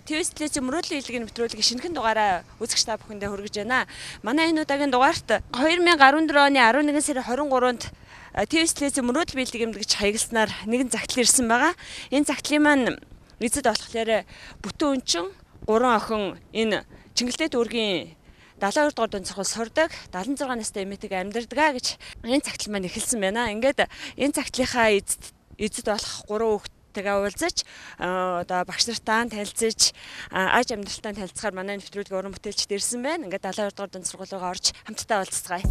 ТV телевизийн мөрөөдлийн хэлгийн нэвтрүүлгийн шинэхэн дугаараа үзэгч та бүхэндээ хүргэж байна. Манай энэ удаагийн дугаарт 2014 оны 11 сарын 23-нд ТV телевизийн мөрөөдлийн хэлгийн эмгэгч хаягдсанаар нэгэн загтал ирсэн байгаа. Энэ загтлын маань эзэд болохоор бүтэн өнчин 3 охин энэ Чингэлтэй дүүргийн 72 дугаар дунд сургууль сурдаг 76 настай эмэгтэйг амьдардаг гэж энэ загтал маань эхэлсэн байна. Ингээд энэ загтлынхаа эзэд болох 3 хүүхэдтэйгээ уулзаж одоо багш нартаа танилцж аж амьдралтаа танилцахаар манай нэвтрүүлгийн уран бүтээлчд ирсэн байна. Ингээд 72 дугаар дунд сургуулигаа орж хамтдаа уулзцгаая.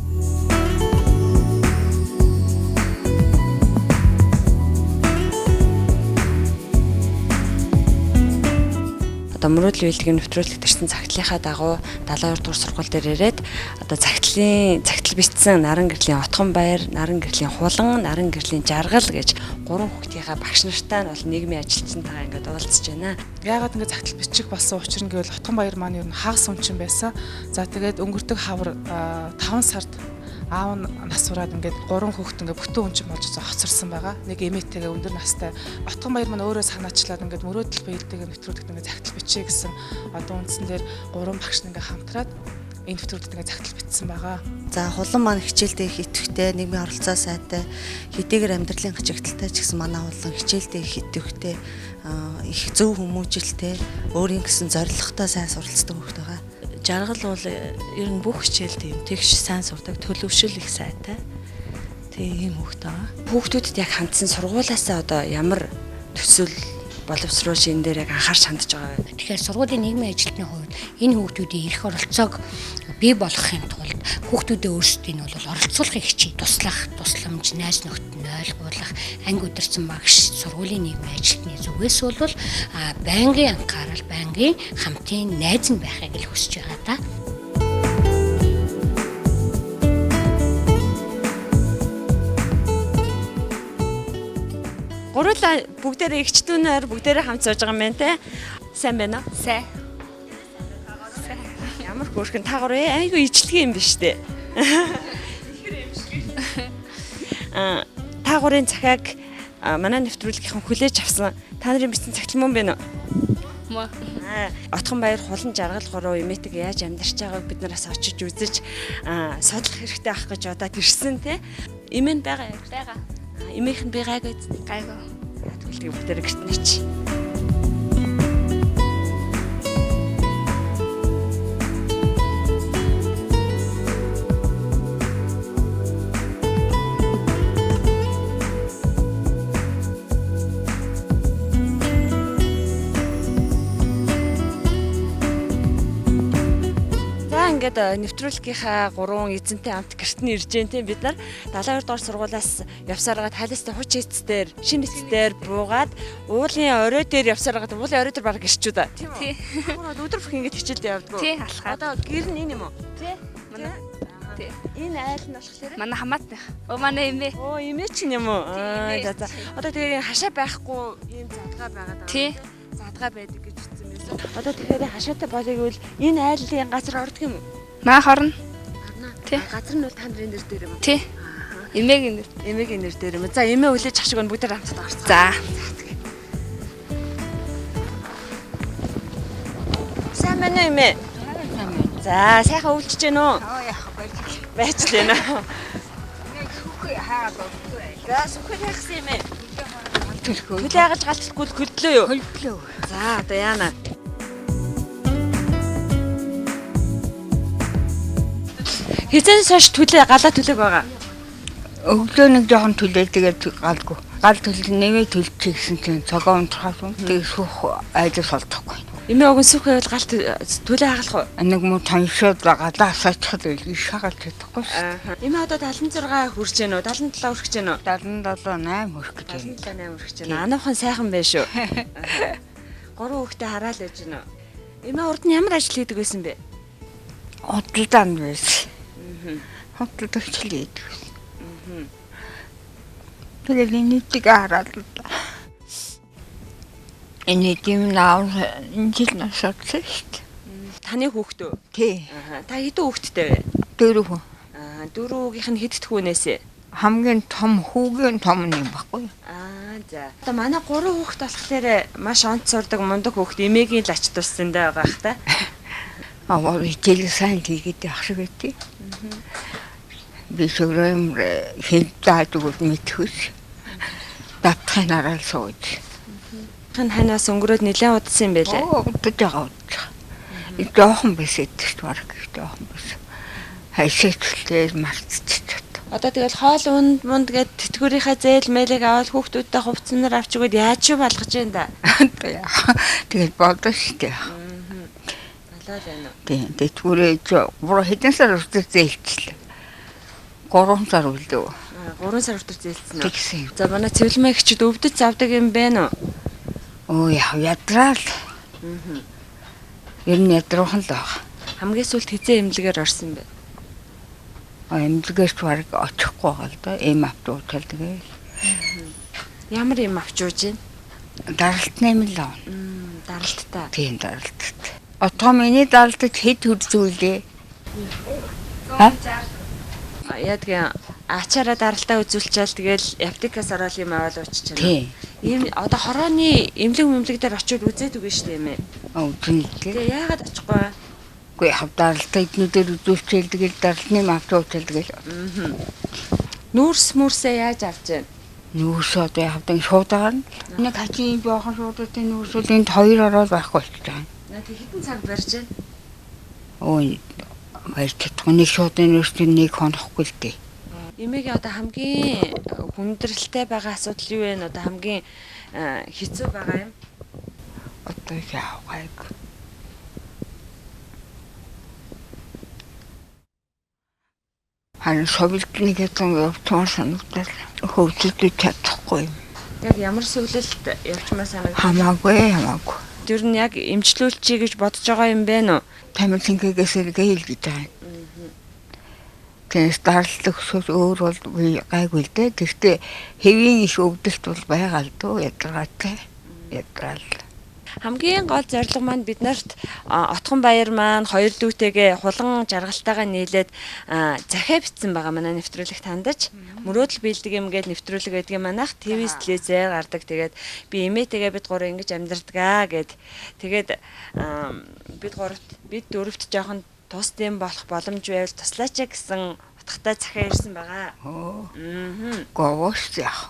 Одоо мөрөөдлийн хэлгийн нэвтрүүлэгт ирсэн загтлынхаа дагуу 72 дугаар сургууль дээр ирээд одоо загтал бичсэн Наран гэрлийн Отхон баяр, Наран гэрлийн Хулан, Наран гэрлийн Жаргал гэж 3 хүүхдийнхаа багш нартай нь бол нийгмийн ажилчнтайгаа ингээд уулзж байна. Яагаад ингээд загтал бичих болсон учир нь гэвэл Отхон баяр маань ер нь хагас унчин байсан. За тэгээд өнгөрдөг хавар 5 сард аав нь нас ураад ингээд 3 хүүхэд ингээд бүтэн өнчин болж хоцорсон байгаа. Нэг эмээтэйгээ өндөр настай. Отхон баяр маань өөрөө санаачлаад ингээд мөрөөдөл биелдэг нэвтрүүлэгт ингээд загтал бичээ гэсэн одоо үндсэн дээр 3 багш нь ингээд хамтраад энэ нэвтрүүлэгт ингээд загтал бичсэн байгаа. За хулан маань хичээлдээ их идэвхтэй, нийгмийн оролцоо сайтай, хэдийгээр амьдралын хачигдaltaй ч гэсэн манай хулан хичээлдээ их идэвхтэй, их зөв хүмүүжлтэй, өөрийн гэсэн зорилготой сайн суралцдаг хүүхэд байгаа. Жаргал бол ер нь бүх хичээлд юм тэгш сайн сурдаг, төлөвшил их сайтай. Тэгээ ийм хүүхэд байгаа. Хүүхдүүдэд яг хандсан сургуулиасаа одоо ямар төсөл боловсрол шин дээр яг анхаарч хандж байгаа вэ? Тэгэхээр сургуулийн нийгмийн ажилтны хувьд энэ хүүхдүүдийн эрх оролцоог бий болгохын тулд хүүхдүүдээ өөрсдийг нь бол оролцуулахыг хичээ. Туслах, тусламж, найз нөхдөд нь ойлгуулах, анги удирдсан багш, сургуулийн нийгмийн ажилтны зүгээс бол байнгын анхаарал, байнгын хамтын найз нь байхыг л хүсэж байгаа да. Гурлаа бүгдээрээ эгчдүүнээр бүгдээрээ хамт сууж байгаа юм байна те. Сайн байна уу? Сайн. Ямар хөөрхөн таагур айгүй ижлэг юм биш үү? Таагурын захиаг манай нэвтрүүлгийнхэн хүлээж авсан. Та нарын бичсэн цагтл мөн байна уу? Мөн. Отхон баяр, Хулан, Жаргал 3 эмээтэйг яаж амьдарч байгааг бид нараас очиж үзэж судлах хэрэгтэй ах гэж удаад ирсэн те. Эмээ нь байгаа юу? Байгаа. Эмээх нь би гайгүй. Гайгүй. Тэгвэл бүгдээрээ гэртнэч. Ингээд нэвтрүүлгийнхаа 3 эзэнтэй хамт гэрт нь ирж гэн тийм бид нар 72 дугаар сургуулиас явсараад хайлттай хуч эцээр шинэ эцээр буугаад уулын орой дээр явсараад уулын орой дээр баг гэрчүү да тийм үү өдөр бүх ингээд хичээлдээ явдггүй тий алхаа одоо гэр нь энэ юм уу тий манай тий энэ айл нь болохоор манай хамаатны манай эмээ эмээ чинь юм уу за одоо тэгээ хашаа байхгүй ийм задгаа байгаад байгаа тий задгаа байдаг гэж хэлсэн байсан. Одоо тэгэхээр хашаатай болыг бол энэ айлын газар ордог юм уу? Маа хорно. Тий. Газар нь бол та нарын нэр дээр юм уу? Тий. Эмээгийн нэр. Эмээгийн нэр дээр юм уу? За эмээ хүлээж ах шиг бүгд хамтдаа гарцгаа. За. Сайн байна уу эмээ? За сайхан өвлөж гэнэ үү? Яг байж лээ нэ. хүүхээ хаагаад өгдөө. За сүхэл яахсан эмээ? Төлхөө. Хөл яагаж галтахгүй хөлдлөө юу? Хөлдлөө. За одоо яана. Хизээс хойш төлөө галаа төлөг байгаа. Өглөө нэг жоохон төлөө тэгээд галгүй. Гал төлөв нэгээ төлчих гэсэн чинь цогоо унтрахаас тэгээд суух айдас олдохгүй. Эмээ уг нь сүхээ бол гал төлөө хагалах уу? Нэг муу таньшаад галаа асаачихад их шагалж чадахгүй шүү. Эмээ одоо 76 хүрч гэнэ үү? 77 хүрч гэнэ үү? 77 8 хүрэх гэж байна. 78 хүрч гэнэ. Анаахан сайхан байна шүү. 3 хүүхдээ хараал байж гэнэ. Эмээ урд нь ямар ажил хийдэг байсан бэ? Хотелдан байсан. Хотелд ажил хийдэг. Тэгээд нийтийг хараад энэ тийм наа энэ жил насаадсан шүү дээ. Таны хүүхдөө? Тий. Та хэдэн хүүхэдтэй вэ? 4 хүн. Дөрөвгийнх нь хэдд хүүнээс? Хамгийн том хүүгийн том юм баггүй. За. Одоо манай 3 хүүхэд болохоор маш онц сурдаг мундаг хүүхэд эмээгийн лач туссандаа байгаа хта. Аа хичээл сайн хийгээд явах шиг байдгийг. Би шуурам хинтаад өгөх мэдхүс. Давтахын араа сууж. Ханаас өнгөрөөд нэлээд удсан юм байлээ. Удаж байгаа удаа. Жоохон биш идэж бараг жоохон биш. Хайшаачлээ марцчихдаг. Одоо тэгэл хоол унд гээд тэтгэврийнхаа зээл мэлэг аваад хүүхдүүдтэй хувцснаар авч өгöd яаж ч болгож юм да. Тэгээд болдоо штэ. Болоо байна уу? Тийм тэтгэврээ бүр хэдэн сар үрдэл зээлчлээ. 3 сар үлдээ. 3 сар хүртэл зээлсэн үү? Тэгсэн. За манай цэвэрлэмээ гिचд өвдөж завдаг юм байна уу? Оо ядраал. Ер нь ядруухан л байгаа. Хамгийн сүүлд хизээ эмнэлгээр орсон бэ? Эмнэлгээс бараг очихгүй байгаа л да. Эм авч уутал тэгээ. Ямар юм авч ууж байна? Даралт 8 л авна. Даралттай. Тийм даралттай. Отгоо миний даралтад хэд хүрзүүлээ? Ха? Яадгийн ачаараа даралтаа үзүүлчихэл тэгэл аптекаас ороод юм аваад ууччихна. Тийм. Ийм одоо хорооны эмнэлэг дээр очиод үзээд үгүй шүү дээ юм ээ. Үгүй ээ. Тэгээ яагаад очихгүй? Гүй хав даралтаа эднүүдээр үзүүлчихэл тэгэл даралтны авч уутал тэгэл. Нүүрсээ яаж авч байна? Нүүрс одоо явдаг шуудагаар нь. Нэг хачийн жоохон шуудатын нүүрсүүд энд 2 ороод байхгүй болчихж байгаа. Тэг хэдэн цаг барьж байна? Ой баяр чадахгүй нэг шуудын нүүрсийн нэг хонохгүй л дээ. Эмээгийн одоо хамгийн хүндрэлтэй байгаа асуудал юу вэ? Одоо хамгийн хэцүү байгаа юм? Одоо яавгайг. Харин совилтны гэсэн явцсан санагдал хөвчөлдөж чадахгүй юм. Яг ямар сүглэлт явчмаар санагдав? Хамаагүй. Тэр нь яг эмчлүүлчихье гэж бодож байгаа юм бэ нөө? Тамил хингээгээс эргээл гэж байгаа. Тэгээс даралт өгсөж өөр бол гайгүй л дээ. Гэхдээ хэвийн их өвдөлт бол байгаа л дөө ядаргаатай. Ядраал. Хамгийн гол зорилго маань бид нарт Отхон баяр маань хоёр дүүтэйгээ хулан жаргалтайгаа нийлээд захиа битсэн байгаа манай нэвтрүүлэг тандаж мөрөөдөл биелдэг юм гээд нэвтрүүлэг байдгийн манайх ТV телевизээр гардаг. Тэгээд би эмээтэйгээ бид гурав ингэж амьдардгаа гэд тэгээд бид дөрөвт жоохон тус дэм болох боломж байвал туслаач гэсэн утгатай захиа ирсэн байгаа. Говош яах.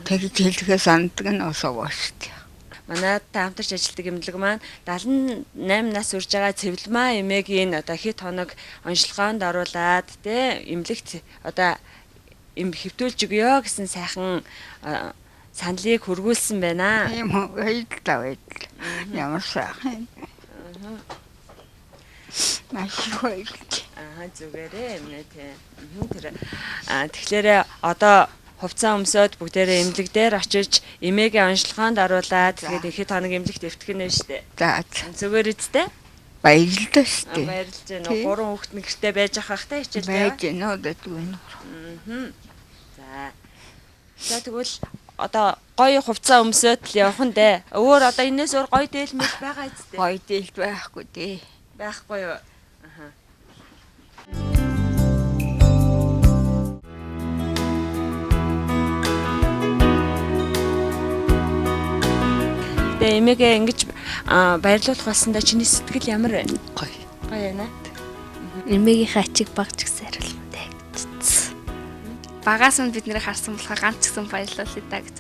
Тэгж хэлэхээ санддаг нь осоогош. Манай хамтарч ажилладаг эмнэлэг маань 78 нас үрж байгаа цэвэрлэмаа эмээгийн одоо хэд хоног онцлогоонд оруулаад эмнэлэгт одоо хэвтүүлж өгөө гэсэн сайхан саналыг хөргүүлсэн байна. Тийм үү, баярлалаа. Ямар сайхан. Маш баярлалаа. Зүгээрээ эмнэ тий. Тэгэхээр одоо хувцас өмсөд бүгдээрээ эмнэлэг дээр очиж эмээгийн онцлогоонд оруулаад тэгээд ихэд хоног эмнэлэгт эвтгэнэ штэ. За зүгээр үстэй. баярлалаа штэ. Баярлж байна. 3 хүүхэд нэг гэртээ байж ахах та хичээл байж гэнэ үгүй. За тэгвэл одоо гоё хувцас өмсөд л явах нь дээ. Өөр одоо энэс өөр гоё дээлмэл байгаа үстэй. Гоё дээлт байхгүй дээ. Байхгүй юу? Тэгээ эмээгээ ингэж баярлуулах болсондоо чиний сэтгэл ямар байна? Гоё. Гоё байна. Эмээгийнхээ ачиг багч гэсэн хариулттай гэж. Багаас нь бид нэр харсан болохоор ганц ч гэсэн баярлалаа даа гэж.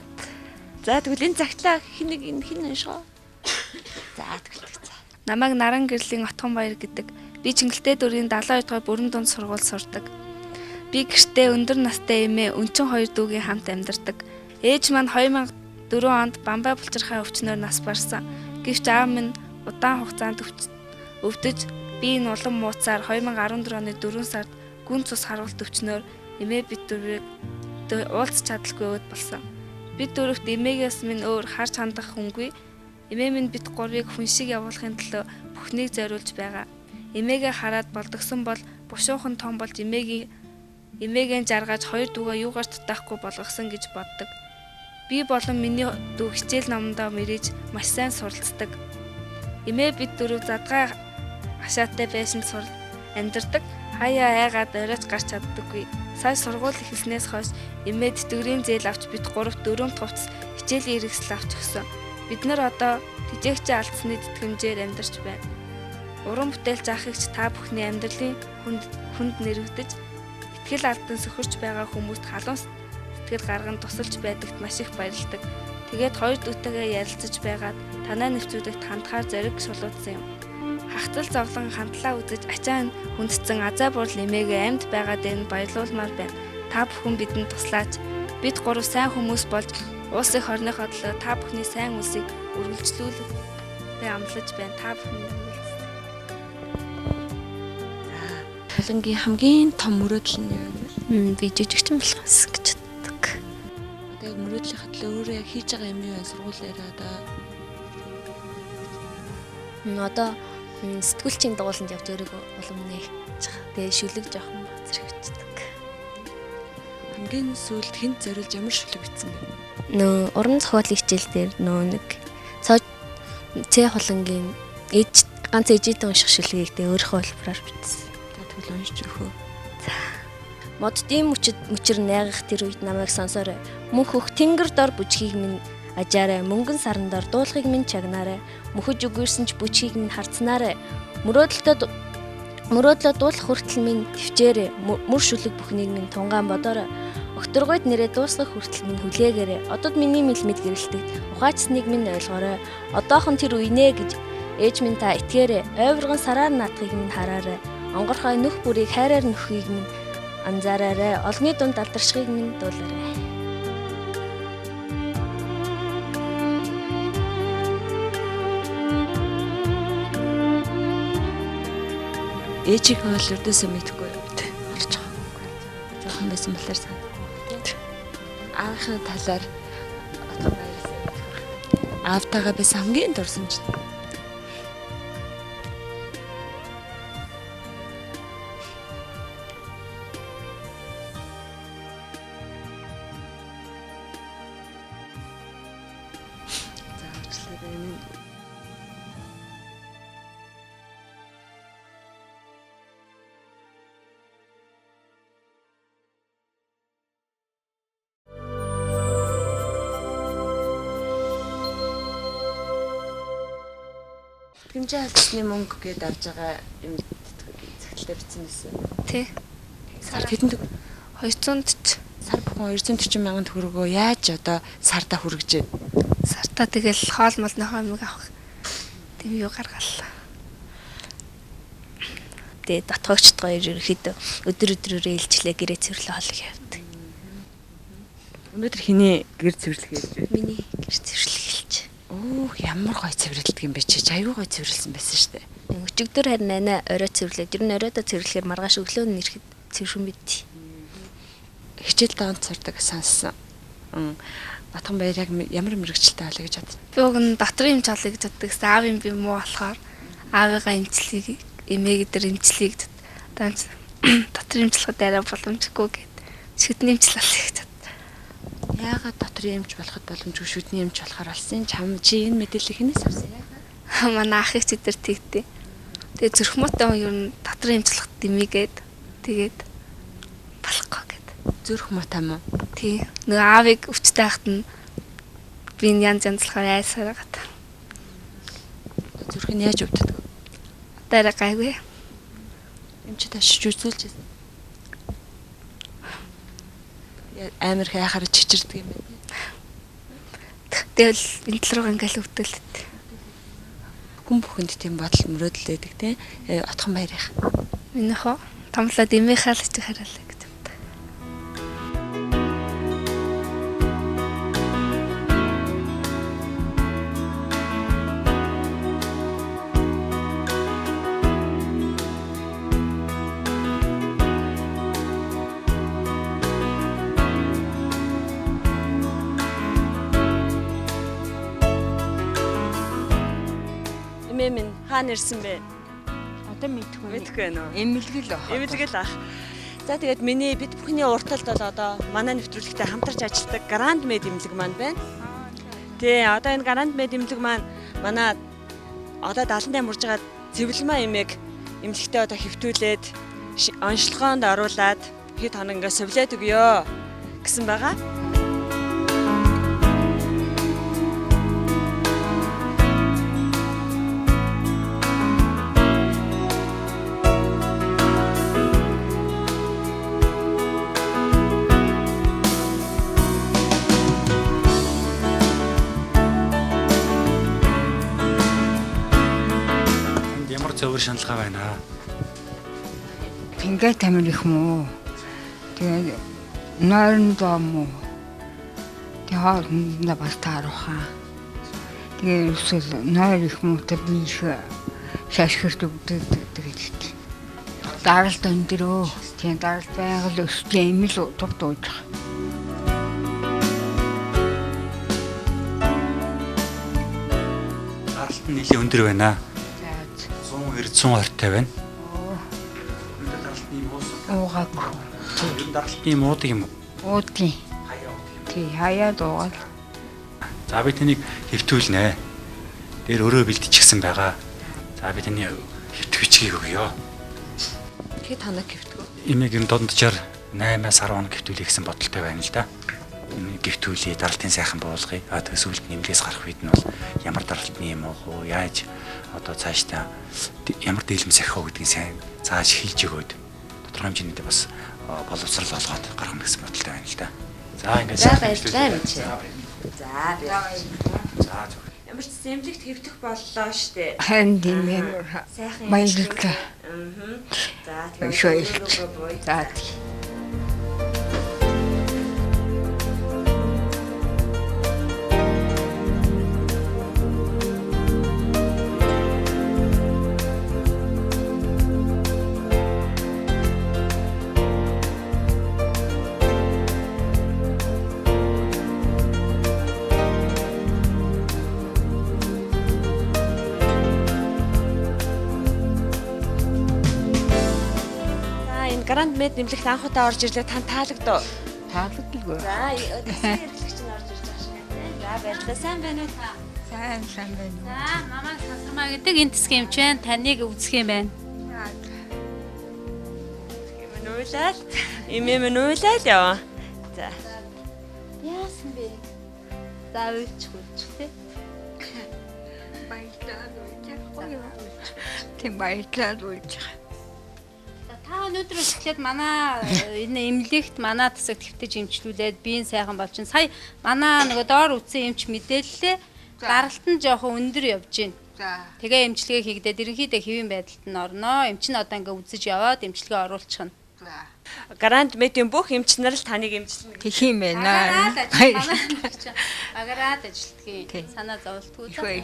За тэгвэл энэ цагтлаа хин уншгаа. За тэгвэл. Намайг Наран гэрлийн Отхон баяр гэдэг. Би Чингэлтэй дүүрийн 72 дугаар бүрэн дунд сургууль сурдаг. Би гэртээ өндөр настай эмээ өнчин хоёр дүүгийн хамт амьдардаг. Ээж маань 2004 онд Бамбай булчирхай өвчнөөр нас барсан. Гэвч аав минь удаан хугацаанд өвдөж би энэ улам мууцаар 2014 оны 4 сард гүн цус харуулт өвчнөөр эмээ бид дөрвийг уулзч чадалгүй өд болсон. Бид дөрөвт эмээгээс минь өөр харж хандах хүнгүй. Эмээ минь бид гурвыг хүн шиг явуулахын төлөө бүхнийг зориулж байгаа. Эмээгээ хараад болдгсон бол бушуухан том болж эмээгийн жаргаж хоёр дүүгээ юугаар тутаахгүй болгосон гэж боддог. Би болон миний дүү хичээл номдоо мэрэж маш сайн суралцдаг. Эмээ бид дөрөв задгай хашаатай байсан амьдардаг. Хаяа айгаад оройч гарч чаддаггүй. Сая сургууль эхэлснээс хойш эмээ тэтгэврийн зээл авч бид 3-4 хувцас хичээлийн хэрэгсэл авч өгсөн. Бид нар одоо тэжээгчээ алдсны тэтгэмжээр амьдарч байна. Уран бүтээл заахыгч та бүхний амьдралын хүнд нэрвэгдэж итгэл алдан сөхөрч байгаа хүмүүст халуун сэтгэл гарган тусалж байдагт маш их баярлагдав. Тэгээд хоёр дүүтэйгээ ярилцаж байгаад танай нэвтрүүлэгт хандхаар зориг шулуудсан юм. Хахтал зовлон хандлаа үзэж ачаа хүндсэн азаа бурл эмээгээ амьд байгаа дээр нь баярлуулмаар байна. Та бүхэн бидэнд туслаач. Бид 3 сайн хүмүүс болж улсын хорныхоо төлөө та бүхний сайн үлсийг үргэлжлүүлэхээ амлаж байна. Та бүхэн Солонгийн хамгийн том мөрөөдөл нь юу вэ? Би жижигчин болохоос гэж боддог. Одоо яг мөрөөдлийн хатлаа өөрөө яг хийж байгаа юм юу вэ? Сургуулиараа Одоо сэтгүүлчийн дагууланд явж өөрийгөө улам нээх. Тэгээ шүлэг жоохон зэрэгчдэг. хамгийн сүүлд хэн зориулж ямар шүлэг бичсэн бэ? Нөө уран зохиолын хичээл дээр нэг цэ холонгийн ганц ээжийн унших шүлгийг дээ өөрийнхөө хэлбэрээр бичсэн. Тэгвэл уншиж өгөө. Моддын мөчөр найгах тэр үед намайг сонсоорой. Мөнх хөх тэнгэр дор бүжгийг минь ажаарай. Мөнгөн саран дор дуулахыг минь чагнаарай. Мөхөж үгүйрсэн ч бүжгийг минь харцнаарай. Мөрөөдлөө дуулах хүртэл минь төвчээрэй. Мөр шүлэг бүхнийг минь тунгаан бодоорой. Өгтөргойд нэрээ дуусгах хүртэл минь хүлээгээрэй. Одод миний мэлмэд гэрэлтэг. Ухаачсныг минь ойлгоорой. Одоохон тэр үинэ гэж ээж минь та итгээрэй. Ойвргон сараар наадахыг минь хараарай. Онгорхой нөх бүрийг хайраар нөхгийг минь анзаараарай. Олны дунд алдаршихыг минь дуулаарай. Ээжийг бол өрдөөсөө мэдхгүй олж байгаагүй. Жохон байсан болохоор санагдав. Аавынхаа талаар аавтайгаа байсан хамгийн дурсан ч. Хэмжээ алдсны мөнгө гээд авж байгаа юм захиалтай бичсэн байсан. Тий. Сар хэдэн 240 сар бүхэн 240 мянган төгрөгөө яаж одоо сарда хүргэж сартаа тэгэл хоол молны хоймыг авах. Тэм юу гаргалаа. Тэгээ дотгоогчдгоо ерөөхдөө өдөр ээлжлээ гэрээ цэвэрлээ хоолыг явдаг. Өнөөдөр хэний гэр цэвэрлэх хийж байна? Миний гэр цэвэрлэх хэлж. Оо ямар гоё цэвэрлдэг юм бэ чи? Аюу гоё цэвэрлсэн байсан шүү дээ. Өчигдөр харин анаа орой цэвэрлээд ер нь оройдоо цэвэрлэхээр маргааш өглөө нь ирэхэд цэвэрхэн бит. Хичээл даанд сурдаг сонссон. Батхан баяр яг ямар мэрэгчлээ болоо гэж бодсон. Би уг нь дотрын эмч олё гэж боддог. Аавын би муу болохоор аавыгаа эмчлэгийг эмээгээ дээр эмчлэгийг даанч дотрын эмчлэхэд арай боломжгүй гэд. Шүдний эмчл олё гэж боддог. Яагаад дотрын эмч болоход боломжгүй шүдний эмч болохоор алсын чи энэ мэдээллийг хинээс авсан яа? Манай ах их зэдэр тэгтээ. Тэгээ зүрх муутай хүн ер нь дотрын эмчлэх дэмийгээд тэгээд болохгүй гэд. Зүрх муутай мó. Тий. Нэг аавыг өвчтэй хахад нь би янз янзлахаар айсараад. Зүрх нь яаж өвддөг? Дараа гайгүй. Эмч ташиж үзүүлж байсан. Амар хайхаар чичирдэг юм байна. Тэгэл энэ тал руу ингээл өвдөлт. Хүн бүхэнд тийм бодол мөрөөдөл байдаг тийм. Отхон баярах. Минийхөө томлоод эмэхэл ч хараалаа гэж боддог. Эмээ минь хаана ирсэн бэ? Одоо мэдхгүй. Мэдхгүй байна уу? Эмэлгэл ах. Эмэлгэл ах. За тэгээд бид бүхний урталд бол одоо манай нэвтрүүлэгтэй хамтарч ажилладаг Grand Med эмнэлэг маань байна. Тий, одоо энэ Grand Med эмнэлэг маань манай одоо 78 урж байгаа Цэвэлмаа эмээг эмнэлэгтээ одоо хэвтүүлээд онцлогоонд оруулаад хэд хоног ингээ сувлээд өгөө гэсэн байгаа. Зөвөр шаналгаа байна. Тингээ тамир их муу. Тэгээд нойрон доо. Тэгээд хоолнд бас тааруухан. Тэгээд өсөл нойр их муутай би их шашгирт өгдөг гэж. Даралт өндөрөө. Тэгээд даралт байгаль өстэй юм л дурдууж. Даралт нь нэлийн өндөр байна. 120 байна. Өндөр даралтны муус. Уугаагүй. Өндөр даралтны муудаг юм уу? Уудгийн. Тий, хаяа дуугаад. За би таныг хэвтүүлнэ. Дээр өрөө бэлтчихсэн байгаа. За би таны хэвтвчгийг өгье. Хэд хоног хэвтгөө? Имийг ер нь дунджаар 8-аас 10 хоног хэвтүүлэх гэсэн бодолтой байна л да. Гэвтүүлээ, даралтын сайхан буулгая. Тэгээс үлд нэмлээс гарах үед нь бол ямар даралтны юм уу, яаж одоо цаашдаа ямар дээлмс ахих уу гэдгийг сайн зааж хэлж өгөөд тодорхой хэмжээний бас боловсрал олгоод гаргах гэсэн бодолтой байна л да. За ингээд баярлалаа юм чи. За ямар ч зэмлэгт хэвтэх боллоо штэ. Харин тийм юм. Сайхан баярлалаа. За тэгээд За Гранд Мед нэмлэгт анх удаа орж ирлээ тань таалагдав. таалагдaltaгүй. За өдөртөө хэрэглэгч нь орж ирж байгаа шиг байна. За баярлалаа. Сайн байна уу та? Сайн байна. За намайг Сансармаа гэдэг энэ тэсгийн эмч байна. Таныг үзэх юм байна. Минуулаад минуулаад яа. За. Яасан бэ? За үйлчлүүлж тээ. Баярлалаа. Тийм баярлалаа. Та өнөөдрөөс эхлээд манай энэ эмнэлэгт манай тасаг твтэж эмчлүүлээд биеийн сайхан болчихно. Сая манай нөгөө доор үтсэн эмч мэдээллээ. Даралт нь жоохон өндөр явж байна. За. Тэгээ эмчилгээ хийгдээд ерөнхийдөө хэвийн байдалд нь орноо. Эмч нь одоо ингээ үзэж яваад эмчилгээ оруулчих нь. За. Гранд Медийн бүх эмч нар л таныг эмчилнэ. Тэг юм байна. Агараад ажилтгийг санаа зовлтгүй.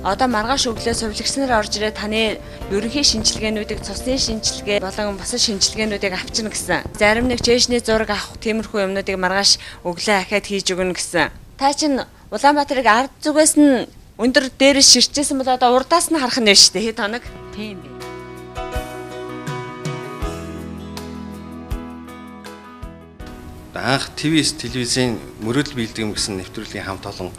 Одоо маргааш өглөө сувлагчнаар орж ирээд таны ерөнхий шинжилгээнүүдийг цусны шинжилгээ болон бусад шинжилгээнүүдийг авчирна гэсэн. Зарим нэг жэшний зураг авах тиймэрхүү юмнуудыг маргааш өглөө ахаад хийж өгнө гэсэн. Та чинь Улаанбаатарыг ард зүгээс нь өндөр дээрээс ширчээсэн бол одоо урдаас нь харах нь байна шүү дээ. Хэд хоног? Тийм бай. Анх телевизийн мөрөөдөл биелдэг гэсэн нэвтрүүлгийн хамт олон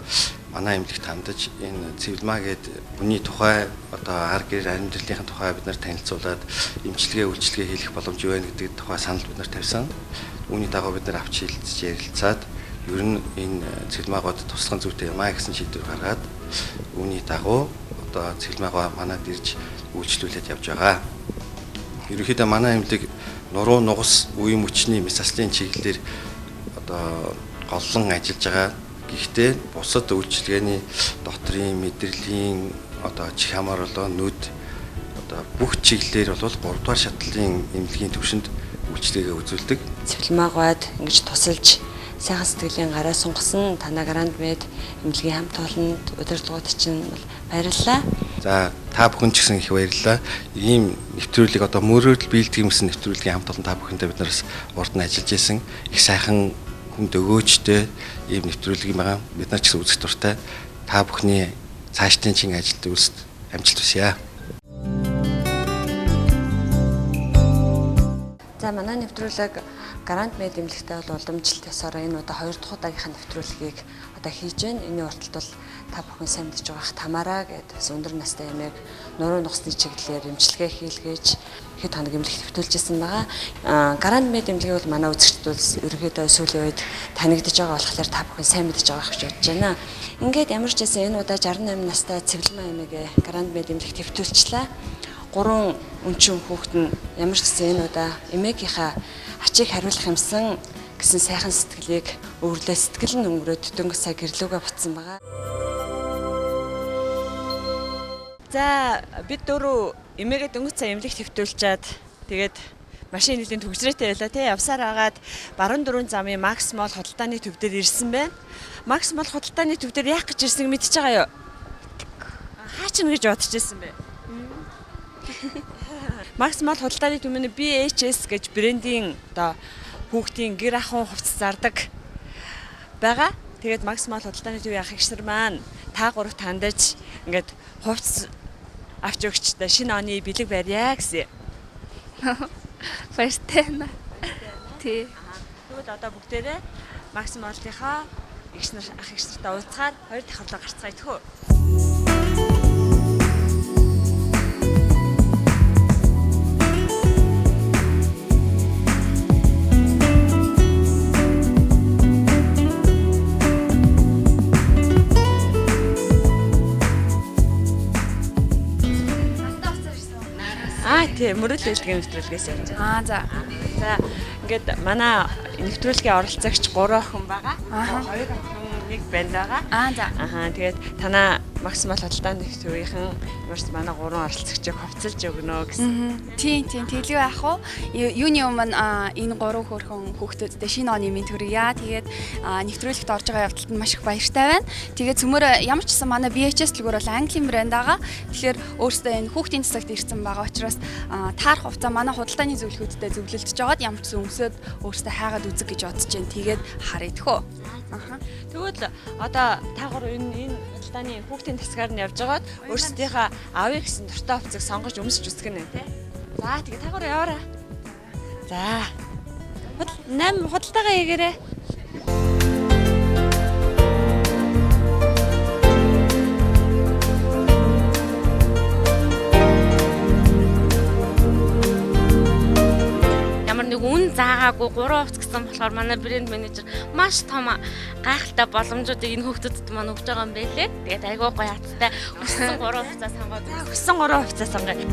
манай эмнэлэгт хандаж энэ цэвэлмаа гэдэг хүний тухай одоо ар гэр амьдралын тухай бид нар танилцуулаад эмчилгээ үйлчилгээ хийх боломж юу вэ гэдэг тухай санал бид нар тавьсан. Үүний дагуу бид нар авч хэлцэж ярилцаад ер нь энэ цэвэлмаагууд туслахын зүйтэй юм а гэсэн шийдвэр гаргаад үүний дагуу одоо цэвэлмаагаа манад ирж үйлчлүүлээд явж байгаа. Ерөнхийдөө манай эмнэлэг нуруу нугас үе мөчний месаслын чиглэлээр одоо голлон ажиллаж байгаа. Гэхдээ бусад үйлчилгээний дотрийн мэдрэлийн одоо чих хамаар болоо нүд одоо бүх чиглэлээр бол 3 дугаар шатлалын эмнэлгийн түвшинд үйлчилгээгээ үзүүлдэг. Цэвэлмаагад ингэж тусалж сайхан сэтгэлийн гараа сунгасан танаа Гранд Мед эмнэлгийн хамт олонд удирдлагууд чинь баярлалаа. За та бүхэн ч гэсэн их баярлалаа. Ийм нэвтрүүлэг одоо мөрөөдөл биелдэг юмсан нэвтрүүлгийн хамт олон та бүхэндээ бид нараас урд нь ажиллаж исэн их сайхан хүнд өгөөжтэй ийм нэвтрүүлэг юм байгаа. Бид нар ч гэсэн үзэх дуртай. Та бүхний цаашдын чин ажилд үлсэд амжилт хүсье. За манай нэвтрүүлэг Гранд Мед эмнэлэгтэй бол уламжлалт ёсоор энэ удаа 2 дахь удаагийнхаа нэвтрүүлгийг одоо хийж байна. Энийн урталт бол та бүхэн сайн мэдж байгаа х Тамара гэдэг өндөр настай эмээг нуруу нухсны чиглэлээр эмчилгээ хийлгээж хэд хоног эмнэлэгт хэвтүүлжсэн байгаа. Гранд мед эмнэлгээ бол манай үзэгчдүүд ерөнхийдөө сүүлийн үед танигдж байгаа болохоор та бүхэн сайн мэдж байгаа гэж бодож байна. Ингээд ямар ч байсан энэ удаа 68 настай Цэвлэмаа эмээгээ гранд мед эмнэлэгт хэвтүүлчлээ. 3 өнчин хүүхэд нь ямар ч гэсэн энэ удаа эмээгийнхаа ачийг хариулах юмсан гэсэн сайхан сэтгэлийг өвөрлөө сэтгэл нь өнгөрөөд дөнгөж сая гэрлүүгээ буцсан байгаа. За бид дөрөв эмээгээ дөнгөж сая эмнэлэгт хэвтүүлчихэд тэгээд машин нэлийн төгсрээтэй байлаа тий явсаар агаад баруун дөрвөн замын Макс Молл худалдааны төв дээр ирсэн байна. Макс Молл худалдааны төв дээр яах гэж ирснийг мэдчихэж байгаа юу? Хаач нь гэж бодож ирсэн бэ? Макс Молл худалдааны төв нь BHS гэж брендийн одоо хүүхдийн гэр ахуйн хувцас зардаг байгаа. Тэгээд Макс Молл худалдааны төв яах гişэр маань та гуравт хандаж ингээд хувцас авч өгчтэй шинэ оны бэлэг барья гэсэн. Баяртай байна. Тий. Тэгвэл одоо бүгдээрээ Макс Моллынхаа ах эгч нартай уулзахаар хоёр давхарлаа гарцгаая тхөө. Тийм, мөрөдөл бэлтгэн нэвтрүүлгээс явж байгаа. За. За, ингээд манай нэвтрүүлгийн оролцогч 3 охин байгаа. 2 охин нэг банд байгаа. За. Тэгээд танаа Макс Молл худалдааны төвийнхэн ямарч манай 3 оролцогчийг хувцалж өгнө гэсэн. Тийм, тэлгүй яах вэ? Юуны өмнө энэ 3 хөрхөн хүүхдүүдтэй шинэ оны мэд хүргье. Тэгээд нэвтрүүлэгт орж байгаа явдалд нь маш их баяртай байна. Тэгээд цөмөр ямар ч гэсэн манай BHS дэлгүүр бол Английн брэнд байгаа. Тэгэхээр өөрөөсөө энэ хүүхдийн цэцэгт ирсэн байгаа учраас таарах хувцас манай худалдааны зөвлөхүүдтэй зөвлөлдөж байгаад ямар ч гэсэн өмсөд өөрөөсөө хайгаад үзэг гэж бодож जैन. Тэгээд харъя тэхөө. Тэгвэл одоо та гур энэ худалдааны хүүхдийн тасгаар нь явж байгаад өөрсдийнхээ авъя гэсэн дуртай хувцасыг сонгож өмсөж үзэх нь тий. За тэгээ та гур яваарай. За. 8 худалдаагаа хийгээрэй. Үн заагаагүй 3 хувц гэсэн болохоор манай брэнд менежер маш том гайхалтай боломжуудыг энэ хүүхдүүдэд маань өгч байгаа юм байлээ. Тэгээд айгүй гоё хаттай өссөн 3 хувцас сонгоод өссөн 3 хувцас сонгоё.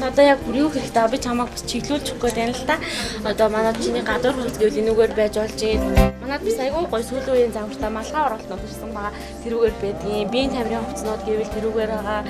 Одоо яг бүр юу хэрэгтэй би чамайг бас чиглүүлж өгөх гээд байна л да. Одоо манай чиний гадуур хувцас гэвэл энүүгээр байж болж юм. Манайд бас айгүй гоё сүүлийн үеийн замбартаа малгай оролтнууд ирсэн байгаа. Тэрүүгээр байдгийн. Биеийн тамирын хувцснууд гэвэл тэрүүгээр байгаа.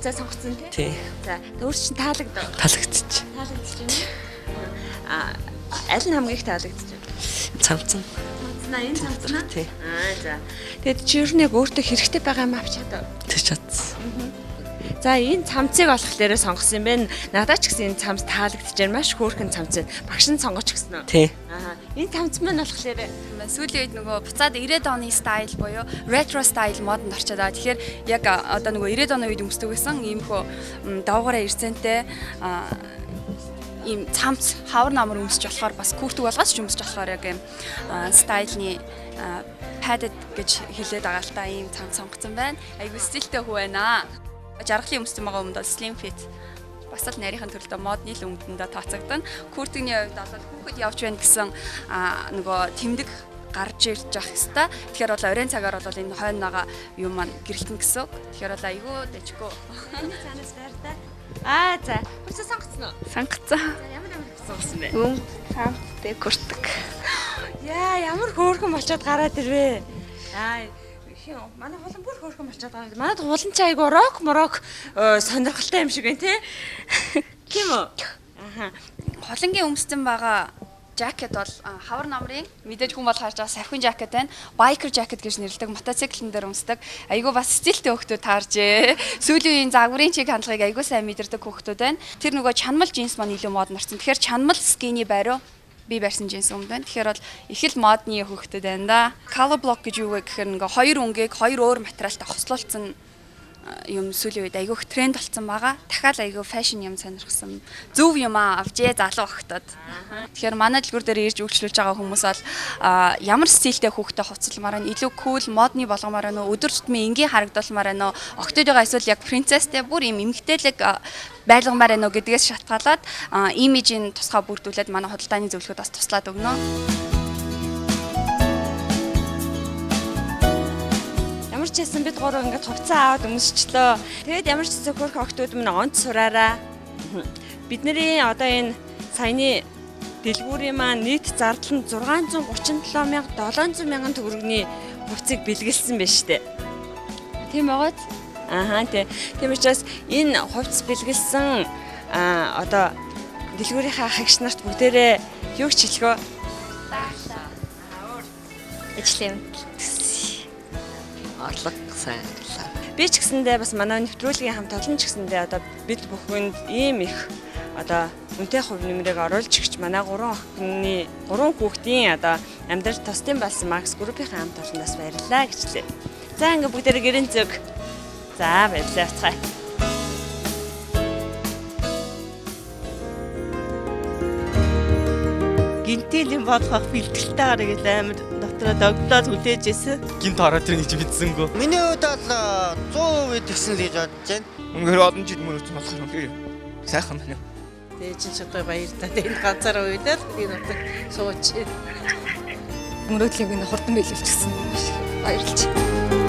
Сонгоцсон тий. За, өөр чинь таалагдав. Таалагдчих. Аль нь хамгийн их таалагдчих вэ? Цамцсан. Энэ цамцнаа. Тий. За. Тэгэд чи ер нь яг өөртөө хэрэгтэй байгаа юм авч чадав. Тэг чадсан. За энэ цамцыг олохлээрээ сонгосон юм байна. Надад ч гэсэн энэ цамц таалагдчихэж байна. Маш хөөрхөн цамц. Багш нь сонгоч гэсэн үү? Тий. Энэ цамц маань болохоор сүүлийн үед нөгөө буцаад 90-ад оны стайл буюу ретро стайл модонд орчод байгаа. Тэгэхээр яг одоо нөгөө 90-ад оны үед өмсдөг байсан иймхүү доогоороо ирсэнтэй ийм цамц хавар намар өмсөж болохоор бас күртэг болгоос ч өмсөж болохоор яг ийм стайлны padded гэж хэлээд байгаа л та ийм цамц сонгоцсон байна. Айгу стилтэй хүү байна. Жаргалын өмссөн байгаа өмнөд slim fit бас л нарийнхан төрөлтөө модны л өмдөндөө тооцогдсон. Күртэгний хувьд бол хүүхэд явж байна гэсэн нөгөө тэмдэг гарч ирж явах хэвээр. Тэгэхээр бол оройн цагаар бол энэ хойноогоо юм маань гэрэлтэн гэсэн. Тэгэхээр бол айгүй дэжгүй. цаанаас байртай. За. Хүчээ сонгоцсон уу? Сонгоцсон. Ямар сонгосон бэ? Цамцтай күртэг. Ямар хөөрхөн болчиход гараад ирвэ. Тийм үү. Манай хулан бүр хөөрхөн болчиход байгаа юм. Манайд хулан чи айгу рок морок сонирхолтой юм шиг байна тий. Тийм үү? Аха. Холонгийн өмссөн байгаа жакет бол хавар намрын мэдээж хүн бол харж байгаа савхин жакет байна. Biker jacket гэж нэрлэдэг. Мотоциклэн дээр өмсдөг. Айгу бас стилтэй хөхтүүд тааржээ. Сүүлийн үеийн загварын чиг хандлагыг айгу сайн мэдэрдэг хөхтүүд байна. Тэр нөгөө чанмал джинс маань илүү мод нарсан. Тэгэхээр чанмал skinny байруу би барьсан джинс өмд байна. Тэгэхээр бол их л модны хөхтүүд байна да. Color block гэж юу вэ гэхээр нөгөө хоёр өнгийг хоёр өөр материалтай хослуулсан юм сүүлийн үед айгүйх тренд болсон байгаа. Дахиад айгүй фэшн юм сонирхсан. Зөв юм авчээ залуу хөхтөд. Тэгэхээр манай дэлгүүр дээр ирж үйлчлүүлж байгаа хүмүүс бол ямар стилтэй хүүхдэд хувцалмаар байна. Илүү кул, модны болгомоор байна уу? Өдөр тутмын энгийн харагдуулмаар байна уу? Октодыгаа эсвэл яг принцесстэй бүр юм эмгтээлэг байлгамаар байна уу гэдгээс шалтгаалаад имижийн тусгай бүрдүүлээд манай худалдааны зөвлөгөөд бас туслаад өгнө. Ямар ч байсан бид гурав ингээд хувцас аваад өмсчлөө. Тэгээд ямар ч зөвхөн охтууд минь онц сураараа. Бидний одоо энэ саяны дэлгүүрийн маань нийт зардал нь 637,700 төгрөгийн хувцсыг бэлгэлсэн байна штэ. Тийм байгааз? Ааха тийм учраас энэ хувцс бэлгэлсэн одоо дэлгүүрийнхаа хагш нарт бүгдээрээ юу ч хэлэхөө. Ажил юм. Орлого сайнлаа. Би ч гэсэндээ бас манай нэвтрүүлгийн хамт олон ч гэсэндээ одоо бид бүхэнд ийм их одоо үнэтэй хувь нэмрийг оруулж өгч манай 3 хүүхдийн одоо амьдрал тусдын болсон Max Group-ийн хамт олондоос баярлалаа гэжлээ. За ингээ бүгдээрээ гэрэн зүг. За баярлалаа. Гинтэл юм болгох бэлтгэлтэйгээр гэж амар дотроо догтлоод хүлээж ирсэн. Гинт хараад тэр гэж мэдсэнгөө. Миний хувьд бол 100% тэгсэн л гэж бодож байна. Үнэхээр олон жил мөрөж болохоор үнэхээр сайхан байна. Тэгээ чинь чодоо баяр та энэ ганцаараа уйлаад энэ утга сууч. Мөрөөдлийг нь хурдан биелүүлчихсэн. Баярлалаа.